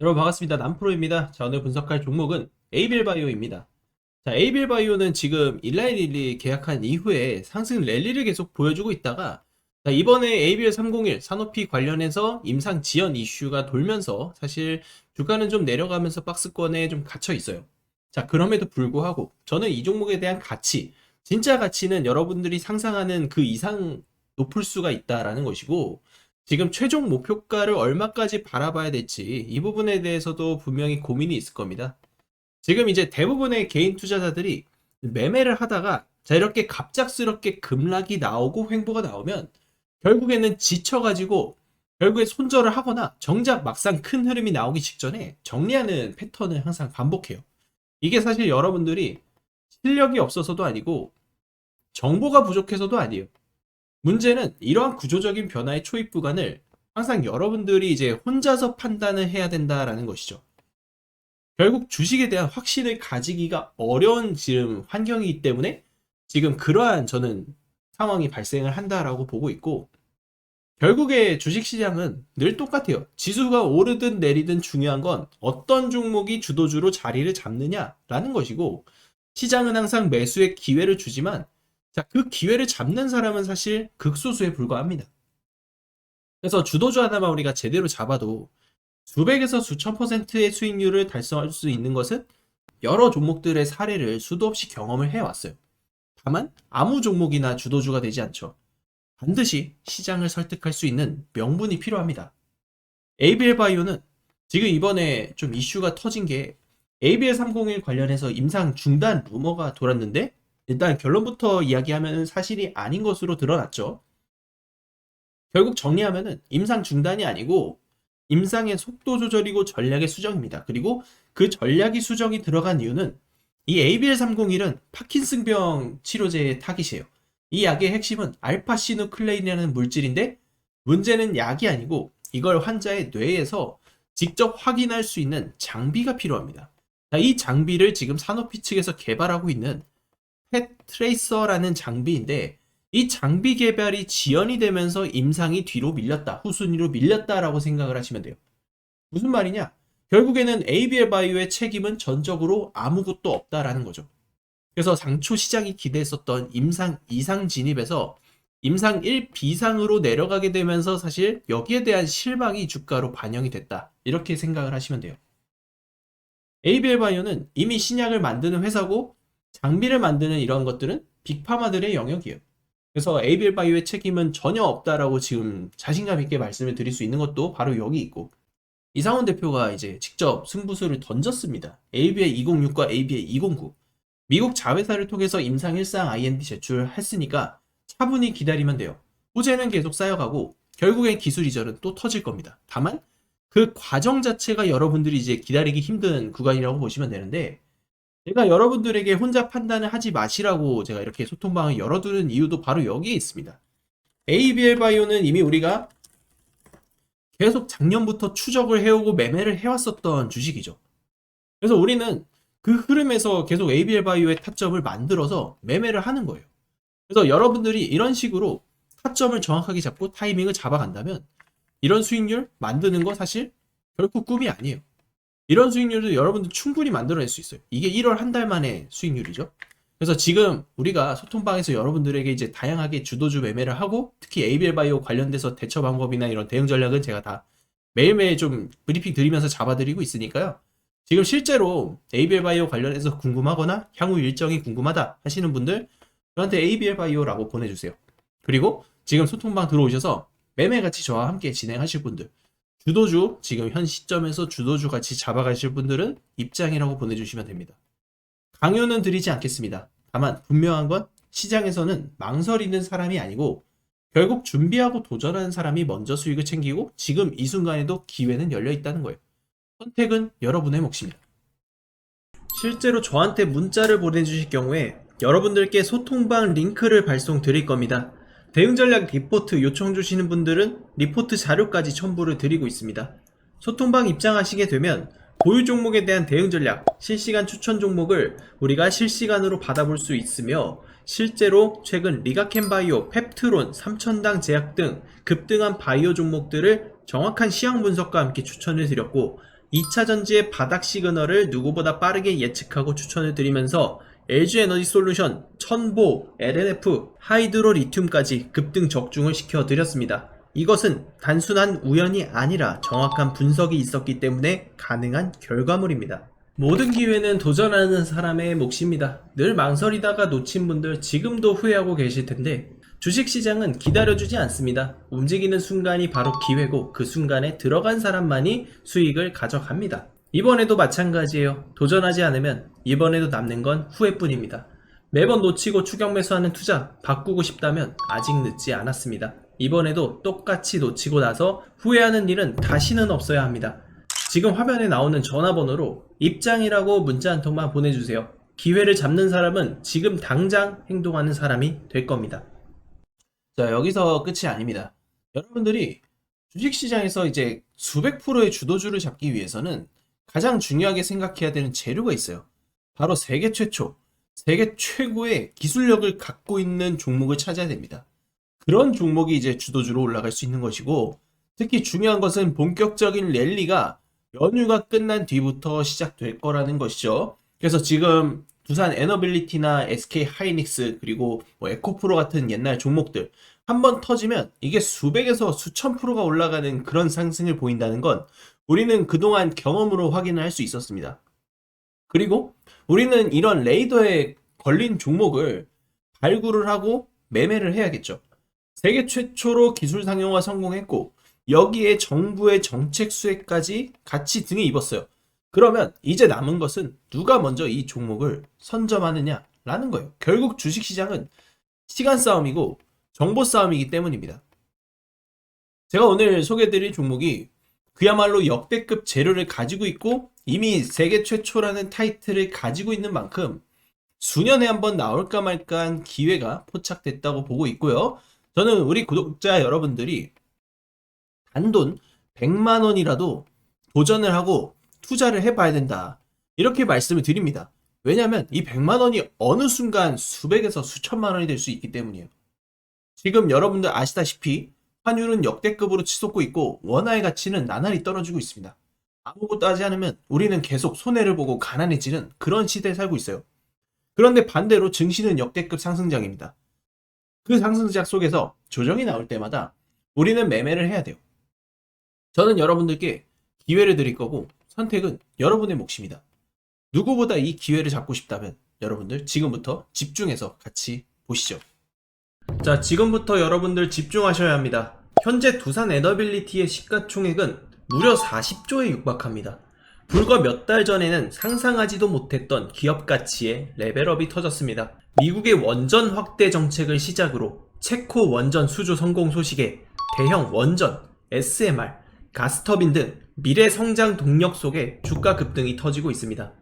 여러분 반갑습니다. 남프로입니다. 자, 오늘 분석할 종목은 에이빌바이오입니다. 자, 에이빌바이오는 지금 일라이릴리 계약한 이후에 상승 랠리를 계속 보여주고 있다가 자, 이번에 에이빌 301 산오피 관련해서 임상 지연 이슈가 돌면서 사실 주가는 좀 내려가면서 박스권에 좀 갇혀 있어요. 자, 그럼에도 불구하고 저는 이 종목에 대한 가치, 진짜 가치는 여러분들이 상상하는 그 이상 높을 수가 있다라는 것이고 지금 최종 목표가를 얼마까지 바라봐야 될지 이 부분에 대해서도 분명히 고민이 있을 겁니다. 지금 이제 대부분의 개인 투자자들이 매매를 하다가 자 이렇게 갑작스럽게 급락이 나오고 횡보가 나오면 결국에는 지쳐가지고 결국에 손절을 하거나 정작 막상 큰 흐름이 나오기 직전에 정리하는 패턴을 항상 반복해요. 이게 사실 여러분들이 실력이 없어서도 아니고 정보가 부족해서도 아니에요. 문제는 이러한 구조적인 변화의 초입 구간을 항상 여러분들이 이제 혼자서 판단을 해야 된다라는 것이죠. 결국 주식에 대한 확신을 가지기가 어려운 지금 환경이기 때문에 지금 그러한 저는 상황이 발생을 한다라고 보고 있고 결국에 주식시장은 늘 똑같아요. 지수가 오르든 내리든 중요한 건 어떤 종목이 주도주로 자리를 잡느냐라는 것이고 시장은 항상 매수의 기회를 주지만 자, 그 기회를 잡는 사람은 사실 극소수에 불과합니다. 그래서 주도주 하나만 우리가 제대로 잡아도 수백에서 수천 퍼센트의 수익률을 달성할 수 있는 것은 여러 종목들의 사례를 수도 없이 경험을 해왔어요. 다만 아무 종목이나 주도주가 되지 않죠. 반드시 시장을 설득할 수 있는 명분이 필요합니다. ABL 바이오는 지금 이번에 좀 이슈가 터진 게 ABL 301 관련해서 임상 중단 루머가 돌았는데 일단 결론부터 이야기하면 사실이 아닌 것으로 드러났죠. 결국 정리하면은 임상 중단이 아니고 임상의 속도 조절이고 전략의 수정입니다. 그리고 그 전략이 수정이 들어간 이유는 이 ABL301은 파킨슨병 치료제의 타깃이에요. 이 약의 핵심은 알파시누클레인이라는 물질인데 문제는 약이 아니고 이걸 환자의 뇌에서 직접 확인할 수 있는 장비가 필요합니다. 이 장비를 지금 산오피 측에서 개발하고 있는 펫 트레이서라는 장비인데 이 장비 개발이 지연이 되면서 임상이 뒤로 밀렸다, 후순위로 밀렸다라고 생각을 하시면 돼요. 무슨 말이냐? 결국에는 ABL 바이오의 책임은 전적으로 아무것도 없다라는 거죠. 그래서 당초 시장이 기대했었던 임상 2상 진입에서 임상 1 비상으로 내려가게 되면서 사실 여기에 대한 실망이 주가로 반영이 됐다. 이렇게 생각을 하시면 돼요. ABL 바이오는 이미 신약을 만드는 회사고 장비를 만드는 이런 것들은 빅파마들의 영역이에요. 그래서 ABL 바이오의 책임은 전혀 없다라고 지금 자신감 있게 말씀을 드릴 수 있는 것도 바로 여기 있고 이상원 대표가 이제 직접 승부수를 던졌습니다. ABL 206과 ABL 209 미국 자회사를 통해서 임상 1상 IND 제출했으니까 차분히 기다리면 돼요. 호재는 계속 쌓여가고 결국엔 기술 이전은 또 터질 겁니다. 다만 그 과정 자체가 여러분들이 이제 기다리기 힘든 구간이라고 보시면 되는데 제가 여러분들에게 혼자 판단을 하지 마시라고 제가 이렇게 소통방을 열어두는 이유도 바로 여기에 있습니다. ABL 바이오는 이미 우리가 계속 작년부터 추적을 해오고 매매를 해왔었던 주식이죠. 그래서 우리는 그 흐름에서 계속 ABL 바이오의 타점을 만들어서 매매를 하는 거예요. 그래서 여러분들이 이런 식으로 타점을 정확하게 잡고 타이밍을 잡아간다면 이런 수익률 만드는 거 사실 결코 꿈이 아니에요. 이런 수익률도 여러분들 충분히 만들어낼 수 있어요. 이게 1월 한 달 만에 수익률이죠. 그래서 지금 우리가 소통방에서 여러분들에게 이제 다양하게 주도주 매매를 하고 특히 ABL 바이오 관련돼서 대처 방법이나 이런 대응 전략은 제가 다 매일매일 좀 브리핑 드리면서 잡아드리고 있으니까요. 지금 실제로 ABL 바이오 관련해서 궁금하거나 향후 일정이 궁금하다 하시는 분들 저한테 ABL 바이오라고 보내주세요. 그리고 지금 소통방 들어오셔서 매매 같이 저와 함께 진행하실 분들 주도주 지금 현 시점에서 주도주 같이 잡아가실 분들은 입장이라고 보내주시면 됩니다. 강요는 드리지 않겠습니다. 다만 분명한 건 시장에서는 망설이는 사람이 아니고 결국 준비하고 도전하는 사람이 먼저 수익을 챙기고 지금 이 순간에도 기회는 열려 있다는 거예요. 선택은 여러분의 몫입니다. 실제로 저한테 문자를 보내주실 경우에 여러분들께 소통방 링크를 발송 드릴 겁니다. 대응 전략 리포트 요청 주시는 분들은 리포트 자료까지 첨부를 드리고 있습니다. 소통방 입장하시게 되면 보유 종목에 대한 대응 전략, 실시간 추천 종목을 우리가 실시간으로 받아볼 수 있으며 실제로 최근 리가켄바이오, 펩트론, 3000당 제약 등 급등한 바이오 종목들을 정확한 시향 분석과 함께 추천을 드렸고 2차 전지의 바닥 시그널을 누구보다 빠르게 예측하고 추천을 드리면서 LG에너지솔루션, 천보, LNF, 하이드로 리튬까지 급등 적중을 시켜드렸습니다. 이것은 단순한 우연이 아니라 정확한 분석이 있었기 때문에 가능한 결과물입니다. 모든 기회는 도전하는 사람의 몫입니다. 늘 망설이다가 놓친 분들 지금도 후회하고 계실 텐데 주식시장은 기다려주지 않습니다. 움직이는 순간이 바로 기회고 그 순간에 들어간 사람만이 수익을 가져갑니다. 이번에도 마찬가지예요. 도전하지 않으면 이번에도 남는 건 후회뿐입니다. 매번 놓치고 추격 매수하는 투자 바꾸고 싶다면 아직 늦지 않았습니다. 이번에도 똑같이 놓치고 나서 후회하는 일은 다시는 없어야 합니다. 지금 화면에 나오는 전화번호로 입장이라고 문자 한 통만 보내주세요. 기회를 잡는 사람은 지금 당장 행동하는 사람이 될 겁니다. 자, 여기서 끝이 아닙니다. 여러분들이 주식시장에서 이제 수백 프로의 주도주를 잡기 위해서는 가장 중요하게 생각해야 되는 재료가 있어요. 바로 세계 최초, 세계 최고의 기술력을 갖고 있는 종목을 찾아야 됩니다. 그런 종목이 이제 주도주로 올라갈 수 있는 것이고, 특히 중요한 것은 본격적인 랠리가 연휴가 끝난 뒤부터 시작될 거라는 것이죠. 그래서 지금 두산 에너빌리티나 SK 하이닉스 그리고 뭐 에코프로 같은 옛날 종목들 한번 터지면 이게 수백에서 수천 프로가 올라가는 그런 상승을 보인다는 건 우리는 그동안 경험으로 확인을 할 수 있었습니다. 그리고 우리는 이런 레이더에 걸린 종목을 발굴을 하고 매매를 해야겠죠. 세계 최초로 기술 상용화 성공했고 여기에 정부의 정책 수혜까지 같이 등에 입었어요. 그러면 이제 남은 것은 누가 먼저 이 종목을 선점하느냐라는 거예요. 결국 주식시장은 시간 싸움이고 정보 싸움이기 때문입니다. 제가 오늘 소개해드릴 종목이 그야말로 역대급 재료를 가지고 있고 이미 세계 최초라는 타이틀을 가지고 있는 만큼 수년에 한번 나올까 말까한 기회가 포착됐다고 보고 있고요. 저는 우리 구독자 여러분들이 단돈 100만 원이라도 도전을 하고 투자를 해봐야 된다. 이렇게 말씀을 드립니다. 왜냐하면 이 100만 원이 어느 순간 수백에서 수천만 원이 될 수 있기 때문이에요. 지금 여러분들 아시다시피 환율은 역대급으로 치솟고 있고 원화의 가치는 나날이 떨어지고 있습니다. 아무것도 하지 않으면 우리는 계속 손해를 보고 가난해지는 그런 시대에 살고 있어요. 그런데 반대로 증시는 역대급 상승장입니다. 그 상승장 속에서 조정이 나올 때마다 우리는 매매를 해야 돼요. 저는 여러분들께 기회를 드릴 거고 선택은 여러분의 몫입니다. 누구보다 이 기회를 잡고 싶다면 여러분들 지금부터 집중해서 같이 보시죠. 자, 지금부터 여러분들 집중하셔야 합니다. 현재 두산 에너빌리티의 시가총액은 무려 40조에 육박합니다. 불과 몇 달 전에는 상상하지도 못했던 기업 가치의 레벨업이 터졌습니다. 미국의 원전 확대 정책을 시작으로 체코 원전 수주 성공 소식에 대형 원전, SMR, 가스터빈 등 미래 성장 동력 속에 주가 급등이 터지고 있습니다.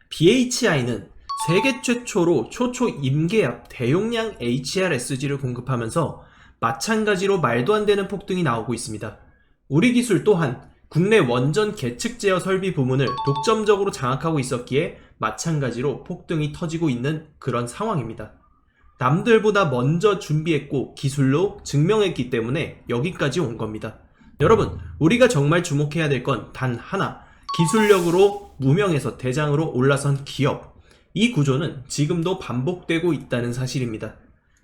BHI는 세계 최초로 초초 임계압 대용량 HRSG를 공급하면서 마찬가지로 말도 안 되는 폭등이 나오고 있습니다. 우리 기술 또한 국내 원전 계측 제어 설비 부문을 독점적으로 장악하고 있었기에 마찬가지로 폭등이 터지고 있는 그런 상황입니다. 남들보다 먼저 준비했고 기술로 증명했기 때문에 여기까지 온 겁니다. 여러분, 우리가 정말 주목해야 될 건 단 하나, 기술력으로 무명에서 대장으로 올라선 기업. 이 구조는 지금도 반복되고 있다는 사실입니다.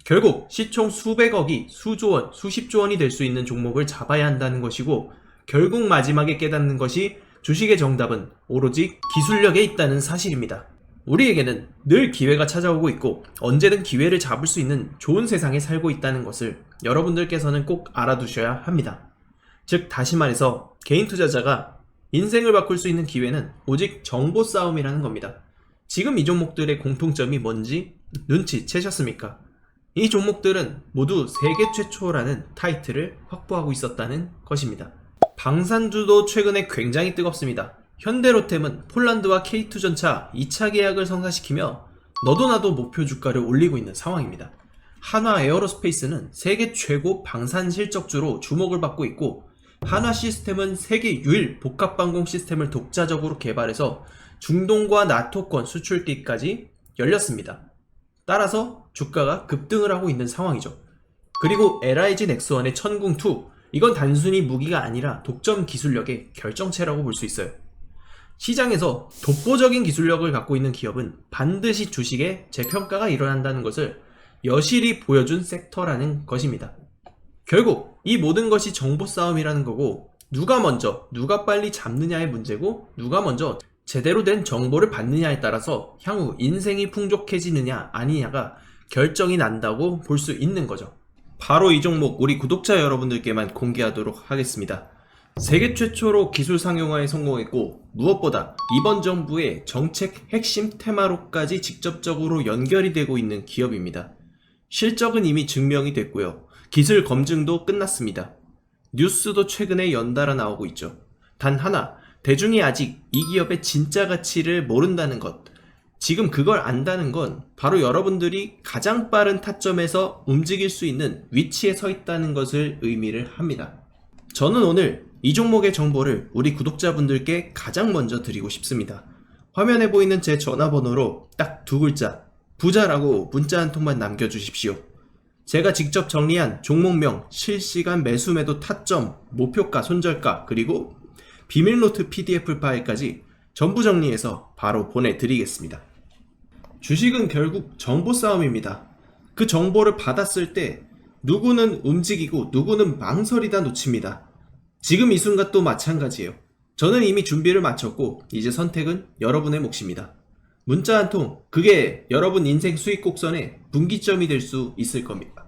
결국 시총 수백억이 수조 원, 수십조 원이 될 수 있는 종목을 잡아야 한다는 것이고 결국 마지막에 깨닫는 것이 주식의 정답은 오로지 기술력에 있다는 사실입니다. 우리에게는 늘 기회가 찾아오고 있고 언제든 기회를 잡을 수 있는 좋은 세상에 살고 있다는 것을 여러분들께서는 꼭 알아두셔야 합니다. 즉 다시 말해서 개인 투자자가 인생을 바꿀 수 있는 기회는 오직 정보 싸움이라는 겁니다. 지금 이 종목들의 공통점이 뭔지 눈치채셨습니까? 이 종목들은 모두 세계 최초라는 타이틀을 확보하고 있었다는 것입니다. 방산주도 최근에 굉장히 뜨겁습니다. 현대로템은 폴란드와 K2전차 2차 계약을 성사시키며 너도 나도 목표 주가를 올리고 있는 상황입니다. 한화 에어로스페이스는 세계 최고 방산 실적주로 주목을 받고 있고 한화 시스템은 세계 유일 복합방공 시스템을 독자적으로 개발해서 중동과 나토권 수출기까지 열렸습니다. 따라서 주가가 급등을 하고 있는 상황이죠. 그리고 LIG 넥스원의 천궁2, 이건 단순히 무기가 아니라 독점 기술력의 결정체라고 볼 수 있어요. 시장에서 독보적인 기술력을 갖고 있는 기업은 반드시 주식에 재평가가 일어난다는 것을 여실히 보여준 섹터라는 것입니다. 결국 이 모든 것이 정보 싸움이라는 거고, 누가 먼저, 누가 빨리 잡느냐의 문제고, 누가 먼저 제대로 된 정보를 받느냐에 따라서 향후 인생이 풍족해지느냐 아니냐가 결정이 난다고 볼 수 있는 거죠. 바로 이 종목 우리 구독자 여러분들께만 공개하도록 하겠습니다. 세계 최초로 기술 상용화에 성공했고, 무엇보다 이번 정부의 정책 핵심 테마로까지 직접적으로 연결이 되고 있는 기업입니다. 실적은 이미 증명이 됐고요. 기술 검증도 끝났습니다. 뉴스도 최근에 연달아 나오고 있죠. 단 하나, 대중이 아직 이 기업의 진짜 가치를 모른다는 것. 지금 그걸 안다는 건 바로 여러분들이 가장 빠른 타점에서 움직일 수 있는 위치에 서 있다는 것을 의미를 합니다. 저는 오늘 이 종목의 정보를 우리 구독자분들께 가장 먼저 드리고 싶습니다. 화면에 보이는 제 전화번호로 딱 두 글자, 부자라고 문자 한 통만 남겨주십시오. 제가 직접 정리한 종목명, 실시간 매수 매도 타점, 목표가, 손절가, 그리고 비밀노트 PDF 파일까지 전부 정리해서 바로 보내드리겠습니다. 주식은 결국 정보 싸움입니다. 그 정보를 받았을 때 누구는 움직이고 누구는 망설이다 놓칩니다. 지금 이 순간 또 마찬가지예요. 저는 이미 준비를 마쳤고 이제 선택은 여러분의 몫입니다. 문자 한 통, 그게 여러분 인생 수익 곡선의 분기점이 될 수 있을 겁니다.